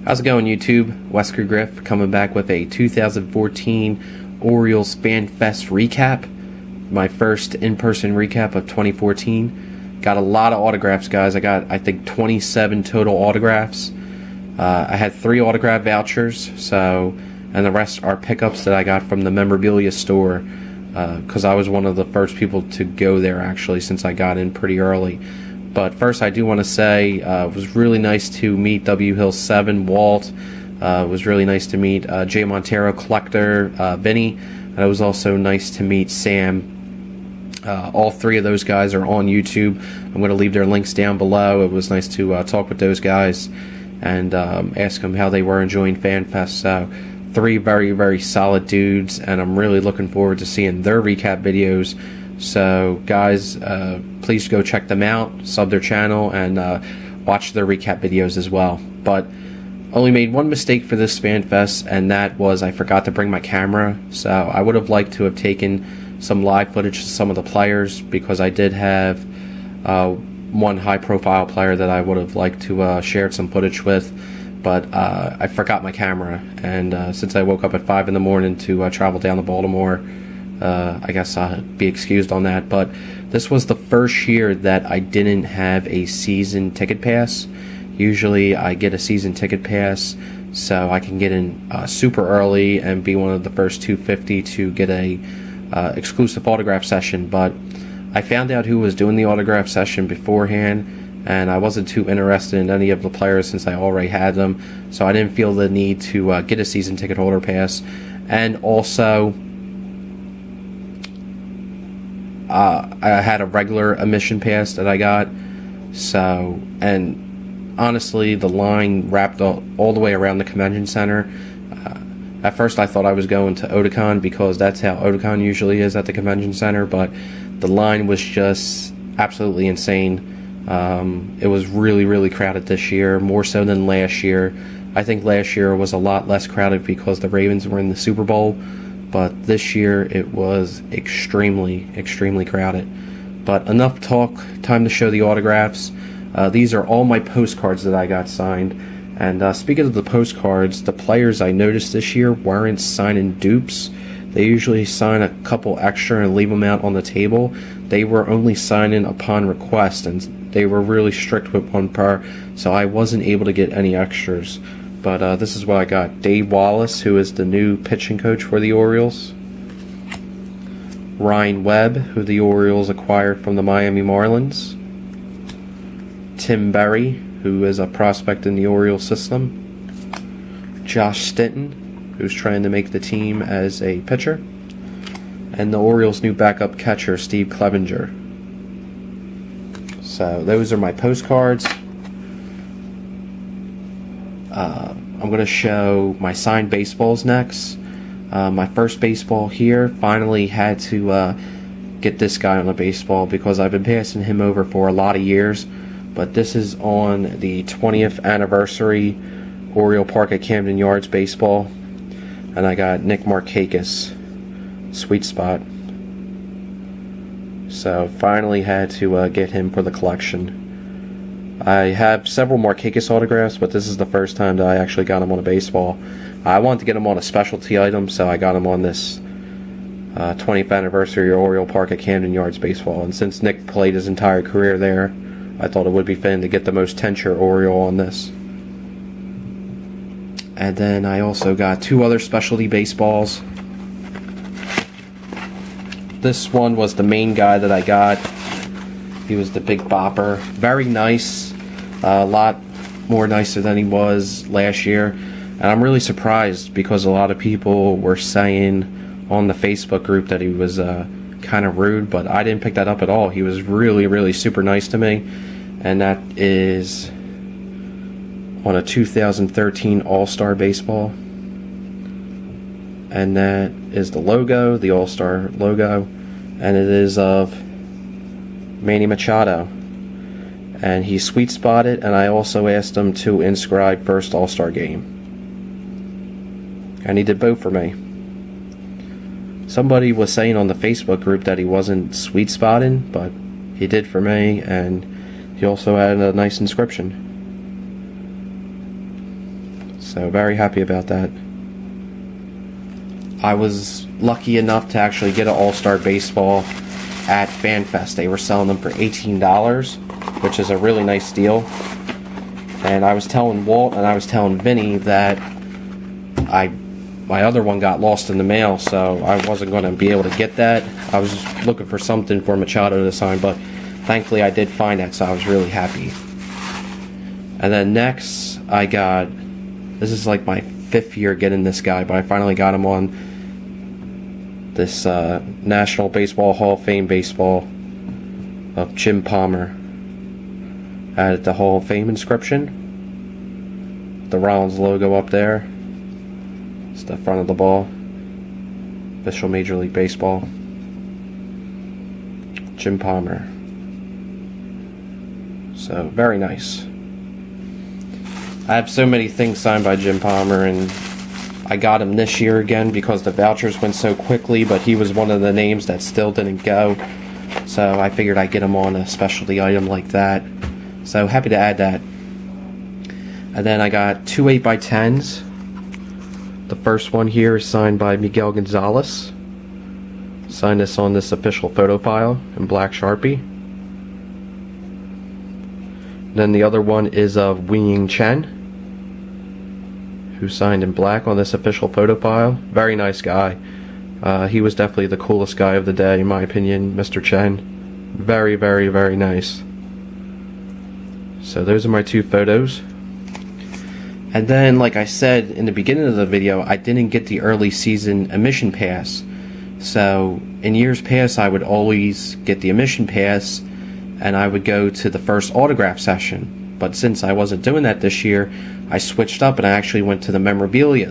How's it going, YouTube? WeskerGriff coming back with a 2014 Orioles Fan Fest recap. My first in-person recap of 2014. Got a lot of autographs, guys. I got, I think, 27 total autographs. I had 3 autograph vouchers, and the rest are pickups that I got from the memorabilia store, because I was one of the first people to go there, actually, since I got in pretty early. But first, I do want to say it was really nice to meet W Hill 7, Walt. It was really nice to meet Jay Montero, Collector, Vinny. And it was also nice to meet Sam. All 3 of those guys are on YouTube. I'm going to leave their links down below. It was nice to talk with those guys and ask them how they were enjoying FanFest. So 3 very, very solid dudes, and I'm really looking forward to seeing their recap videos. So guys, please go check them out, sub their channel, and watch their recap videos as well. But only made one mistake for this Fan Fest, and that was I forgot to bring my camera. So I would have liked to have taken some live footage of some of the players, because I did have one high profile player that I would have liked to share some footage with, but I forgot my camera, and since I woke up at 5 in the morning to travel down to Baltimore, I guess I'll be excused on that. But this was the first year that I didn't have a season ticket pass. Usually I get a season ticket pass so I can get in super early and be one of the first 250 to get a exclusive autograph session. But I found out who was doing the autograph session beforehand, and I wasn't too interested in any of the players since I already had them, so I didn't feel the need to get a season ticket holder pass. And also I had a regular admission pass that I got. So, and honestly, the line wrapped all the way around the convention center. At first I thought I was going to Otakon, because that's how Otakon usually is at the convention center, but the line was just absolutely insane. It was really, really crowded this year, more so than last year. I think last year was a lot less crowded because the Ravens were in the Super Bowl, but this year it was extremely, extremely crowded. But enough talk, time to show the autographs. These are all my postcards that I got signed. And speaking of the postcards, the players I noticed this year weren't signing dupes. They usually sign a couple extra and leave them out on the table. They were only signing upon request, and they were really strict with one per, so I wasn't able to get any extras. But this is what I got. Dave Wallace, who is the new pitching coach for the Orioles. Ryan Webb, who the Orioles acquired from the Miami Marlins. Tim Berry, who is a prospect in the Orioles system. Josh Stinton, who's trying to make the team as a pitcher. And the Orioles' new backup catcher, Steve Clevenger. So those are my postcards. I'm going to show my signed baseballs next. My first baseball here, finally had to get this guy on a baseball, because I've been passing him over for a lot of years. But this is on the 20th anniversary Oriole Park at Camden Yards baseball. And I got Nick Markakis, sweet spot. So finally had to get him for the collection. I have several Markakis autographs, but this is the first time that I actually got him on a baseball. I wanted to get him on a specialty item, so I got him on this 20th anniversary Oriole Park at Camden Yards baseball. And since Nick played his entire career there, I thought it would be fitting to get the most tenure Oriole on this. And then I also got 2 other specialty baseballs. This one was the main guy that I got. He was the big bopper. Very nice. A lot more nicer than he was last year. And I'm really surprised, because a lot of people were saying on the Facebook group that he was kind of rude, but I didn't pick that up at all. He was really, really super nice to me. And that is on a 2013 All-Star baseball. And that is the logo, the All-Star logo. And it is of Manny Machado. And he sweet spotted, and I also asked him to inscribe first All-Star game. And he did both for me. Somebody was saying on the Facebook group that he wasn't sweet spotting, but he did for me, and he also had a nice inscription. So very happy about that. I was lucky enough to actually get an All-Star Baseball at FanFest. They were selling them for $18, which is a really nice deal. And I was telling Walt and I was telling Vinny that my other one got lost in the mail, so I wasn't going to be able to get that. I was just looking for something for Machado to sign, but thankfully I did find that, so I was really happy. And then next, I got, this is like my 5th year getting this guy, but I finally got him on this National Baseball Hall of Fame baseball of Jim Palmer. Added the Hall of Fame inscription. The Rollins logo up there. It's the front of the ball. Official Major League Baseball. Jim Palmer. So, very nice. I have so many things signed by Jim Palmer, and I got him this year again because the vouchers went so quickly, but he was one of the names that still didn't go. So I figured I'd get him on a specialty item like that. So happy to add that. And then I got 2 8x10s. The first one here is signed by Miguel Gonzalez. Signed this on this official photo file in black Sharpie. Then the other one is of Chen, who signed in black on this official photo file. Very nice guy. He was definitely the coolest guy of the day, in my opinion, Mr. Chen. Very, very, very nice. So those are my 2 photos. And then, like I said in the beginning of the video, I didn't get the early season admission pass. So in years past, I would always get the admission pass and I would go to the first autograph session. But since I wasn't doing that this year, I switched up and I actually went to the memorabilia.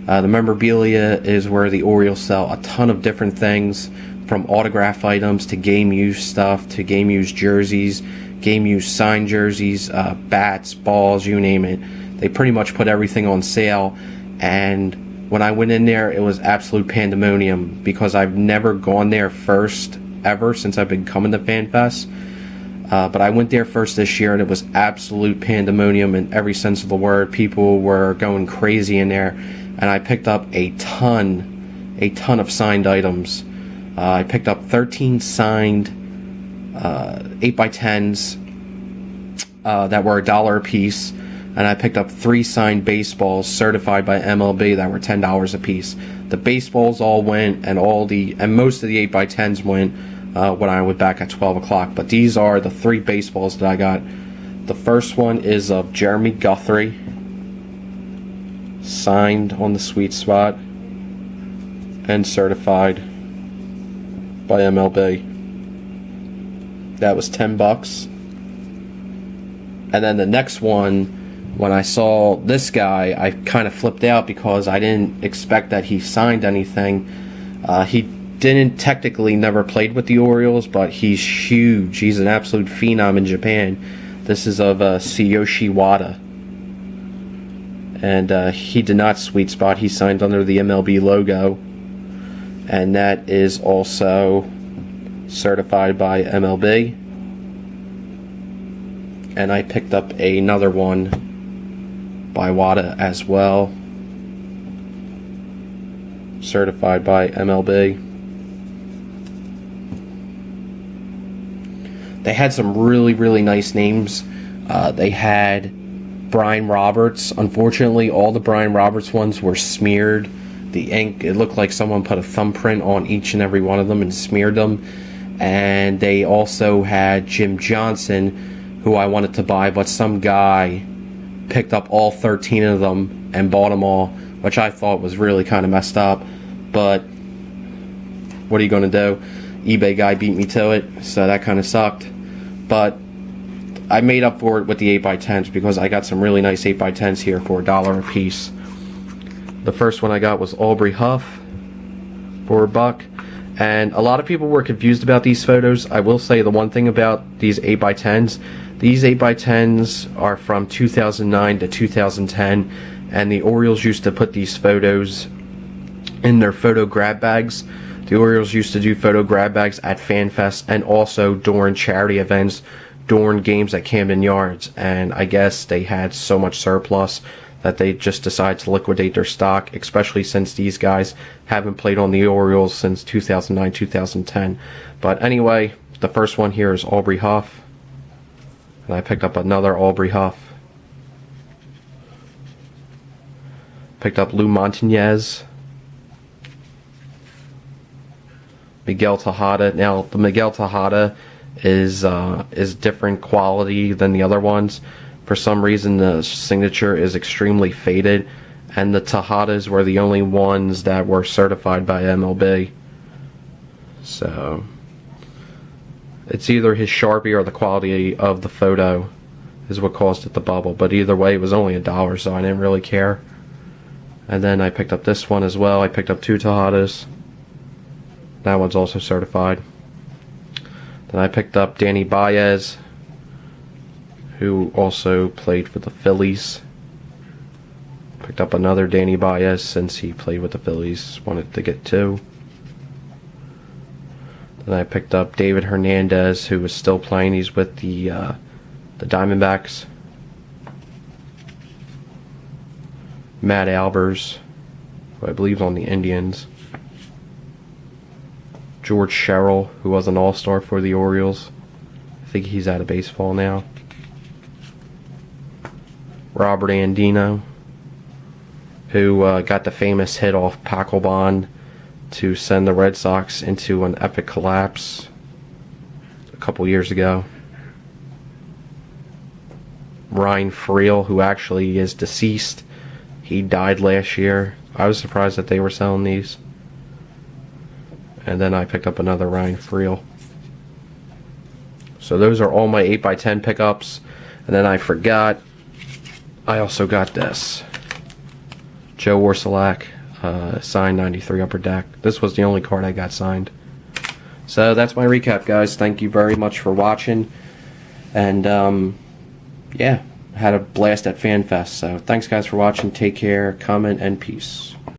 The memorabilia is where the Orioles sell a ton of different things, from autograph items to game use stuff to game use jerseys, game use signed jerseys, bats, balls, you name it. They pretty much put everything on sale, and when I went in there, it was absolute pandemonium because I've never gone there first ever since I've been coming to FanFest. But I went there first this year, and it was absolute pandemonium in every sense of the word. People were going crazy in there, and I picked up a ton of signed items. I picked up 13 signed 8x10s that were $1 a piece, and I picked up 3 signed baseballs certified by MLB that were $10 a piece. The baseballs all went, and most of the 8x10s went when I went back at 12 o'clock. But these are the 3 baseballs that I got. The first one is of Jeremy Guthrie, signed on the sweet spot and certified by MLB. That was $10. And then the next one, when I saw this guy, I kind of flipped out because I didn't expect that he signed anything. He didn't technically never played with the Orioles, but he's huge. He's an absolute phenom in Japan. This is of Tsuyoshi Wada. And he did not sweet spot. He signed under the MLB logo. And that is also certified by MLB. And I picked up another one by Wada as well, certified by MLB. They had some really, really nice names. They had Brian Roberts. Unfortunately, all the Brian Roberts ones were smeared. The ink, it looked like someone put a thumbprint on each and every one of them and smeared them. And they also had Jim Johnson, who I wanted to buy, but some guy picked up all 13 of them and bought them all, which I thought was really kind of messed up. But what are you going to do? eBay guy beat me to it, so that kind of sucked. But I made up for it with the 8x10s because I got some really nice 8x10s here for $1 a piece. The first one I got was Aubrey Huff for $1. And a lot of people were confused about these photos. I will say the one thing about these 8x10s, these 8x10s are from 2009 to 2010, and the Orioles used to put these photos in their photo grab bags. The Orioles used to do photo grab bags at FanFest and also during charity events during games at Camden Yards, and I guess they had so much surplus that they just decided to liquidate their stock, especially since these guys haven't played on the Orioles since 2009, 2010. But anyway, the first one here is Aubrey Huff, and I picked up another Aubrey Huff. Picked up Lou Montañez, Miguel Tejada. Now the Miguel Tejada is different quality than the other ones. For some reason, the signature is extremely faded, and the Tejadas were the only ones that were certified by MLB. So it's either his Sharpie or the quality of the photo is what caused it to bubble. But either way, it was only $1, so I didn't really care. And then I picked up this one as well. I picked up 2 Tejadas. That one's also certified. Then I picked up Danny Baez, who also played for the Phillies. Picked up another Danny Baez since he played with the Phillies. Wanted to get 2. Then I picked up David Hernandez, who is still playing. He's with the Diamondbacks. Matt Albers, who I believe is on the Indians. George Sherrill, who was an all-star for the Orioles. I think he's out of baseball now. Robert Andino, who got the famous hit off Packelbon to send the Red Sox into an epic collapse a couple years ago. Ryan Freel, who actually is deceased. He died last year. I was surprised that they were selling these. And then I picked up another Ryan Freel. So those are all my 8x10 pickups. And then I forgot, I also got this. Joe Orsulak, signed 93 Upper Deck. This was the only card I got signed. So that's my recap, guys. Thank you very much for watching. And, yeah, had a blast at FanFest. So thanks, guys, for watching. Take care, comment, and peace.